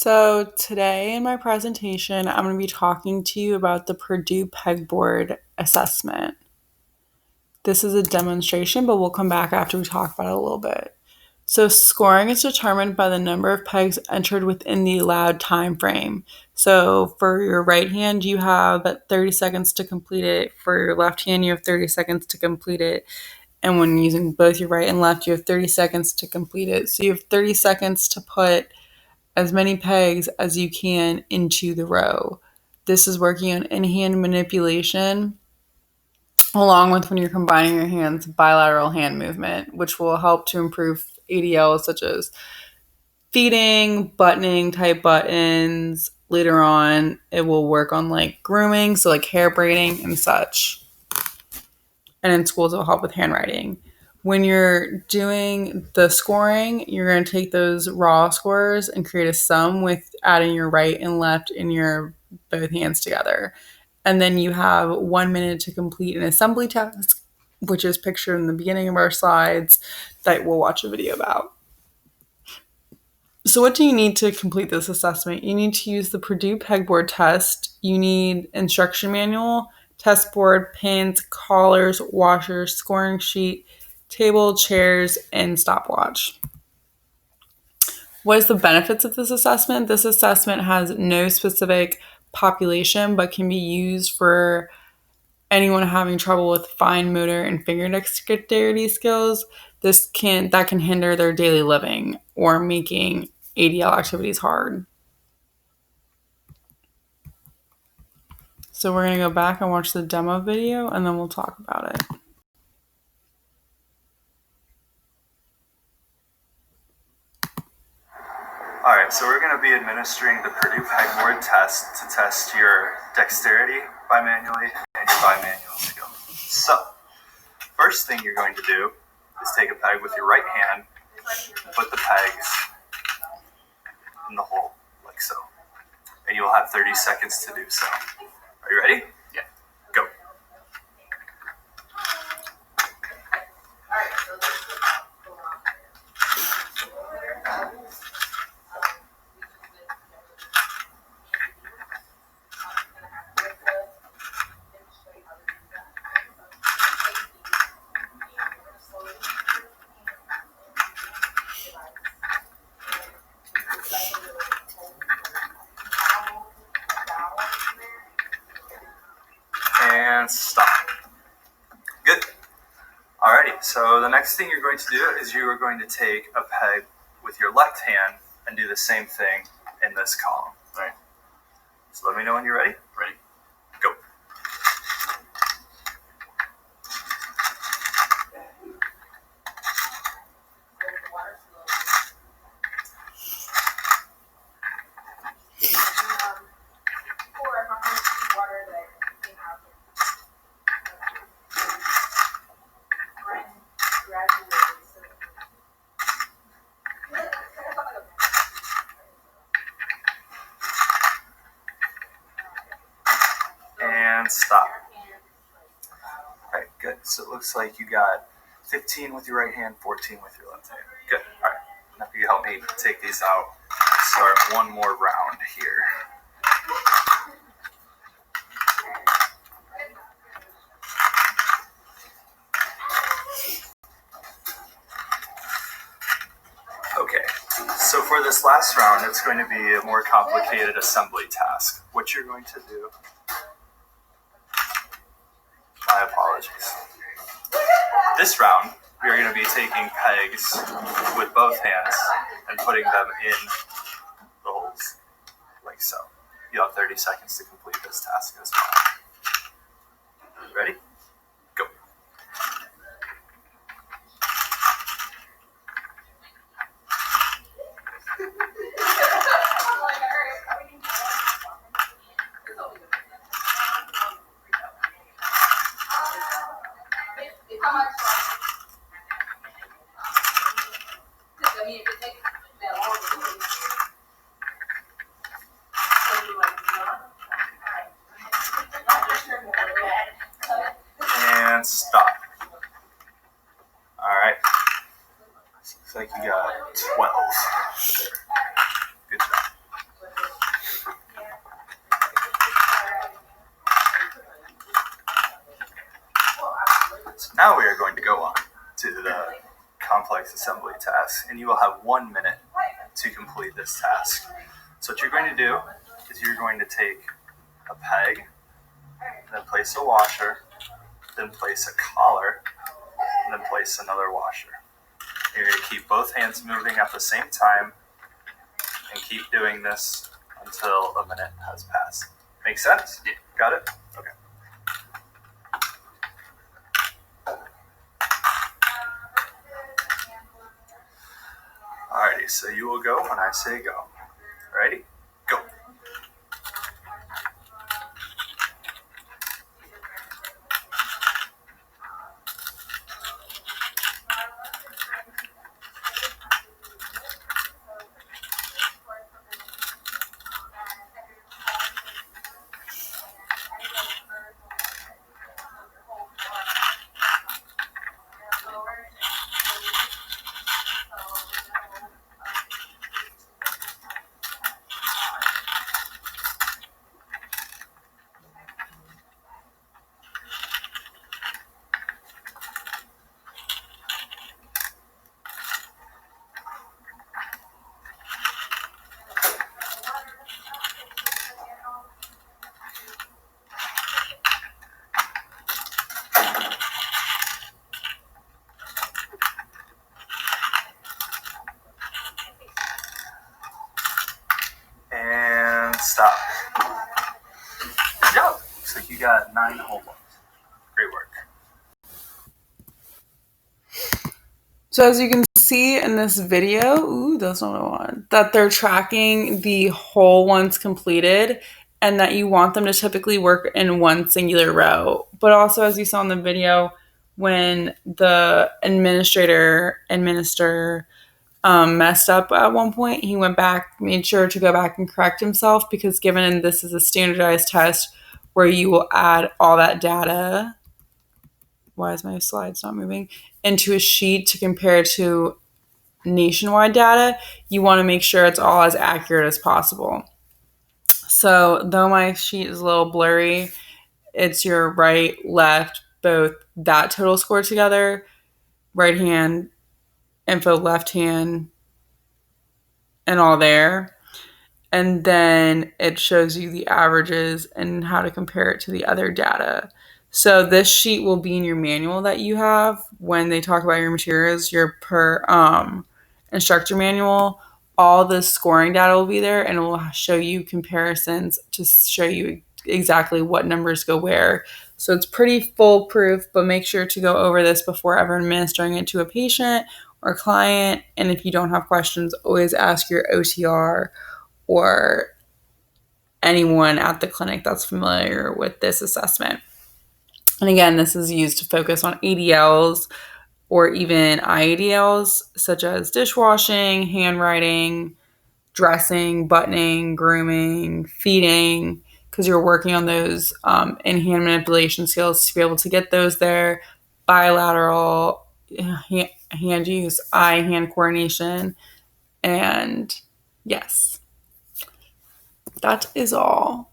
So today in my presentation, I'm going to be talking to you about the Purdue Pegboard assessment. This is a demonstration, but we'll come back after we talk about it a little bit. So scoring is determined by the number of pegs entered within the allowed time frame. So for your right hand, you have 30 seconds to complete it. For your left hand, you have 30 seconds to complete it. And when using both your right and left, you have 30 seconds to complete it. So you have 30 seconds to put as many pegs as you can into the row. This is working on in-hand manipulation along with when you're combining your hands, bilateral hand movement, which will help to improve ADLs such as feeding, buttoning type buttons. Later on, it will work on like grooming, so like hair braiding and such. And in schools, it'll help with handwriting. When you're doing the scoring, you're going to take those raw scores and create a sum with adding your right and left in your both hands together. And then you have 1 minute to complete an assembly task, which is pictured in the beginning of our slides that we'll watch a video about. So what do you need to complete this assessment? You need to use the Purdue Pegboard test. You need instruction manual, test board, pins, collars, washers, scoring sheet, table, chairs, and stopwatch. What is the benefits of this assessment? This assessment has no specific population, but can be used for anyone having trouble with fine motor and finger dexterity skills. That can hinder their daily living or making ADL activities hard. So we're going to go back and watch the demo video and then we'll talk about it. Alright, so we're going to be administering the Purdue Pegboard test to test your dexterity bimanually and your bimanual skill. So, first thing you're going to do is take a peg with your right hand and put the pegs in the hole, like so. And you will have 30 seconds to do so. Are you ready? Yeah. Go. And stop. Good. Alrighty, so the next thing you're going to do is you are going to take a peg with your left hand and do the same thing in this column. Right. So let me know when you're ready. Ready. Go. And stop. Alright, good. So it looks like you got 15 with your right hand, 14 with your left hand. Good. Alright, now you help me take these out. Start one more round here. Okay, so for this last round, it's going to be a more complicated assembly task. What you're going to do, my apologies. This round, we are going to be taking pegs with both hands and putting them in the holes, like so. You have 30 seconds to complete this task as well. Ready? Go. And stop. Alright. Looks like you got 12 there. Good job. complex assembly task, and you will have 1 minute to complete this task. So what you're going to do is you're going to take a peg, then place a washer, then place a collar, and then place another washer. You're going to keep both hands moving at the same time and keep doing this until a minute has passed. Make sense? Yeah. Got it? Okay. Alrighty, so you will go when I say go. Ready? Go. And stop. Good job. Looks like you got 9 whole ones. Great work. So as you can see in this video, that's not what I want, that they're tracking the whole ones completed and that you want them to typically work in one singular row. But also, as you saw in the video, when the administrator messed up at one point, he went back, made sure to go back and correct himself, because given this is a standardized test where you will add all that data, why is my slides not moving, into a sheet to compare to nationwide data, you want to make sure it's all as accurate as possible. So though my sheet is a little blurry, it's your right, left, both that total score together, right hand, info, left hand, and all there. And then it shows you the averages and how to compare it to the other data. So this sheet will be in your manual that you have when they talk about your materials, your per instructor manual. All the scoring data will be there, and it will show you comparisons to show you exactly what numbers go where. So it's pretty foolproof, but make sure to go over this before ever administering it to a patient or client. And if you don't have questions, always ask your OTR or anyone at the clinic that's familiar with this assessment. And again, this is used to focus on ADLs or even IADLs, such as dishwashing, handwriting, dressing, buttoning, grooming, feeding, because you're working on those in-hand manipulation skills to be able to get those there, bilateral hand use, eye-hand coordination, and yes. That is all.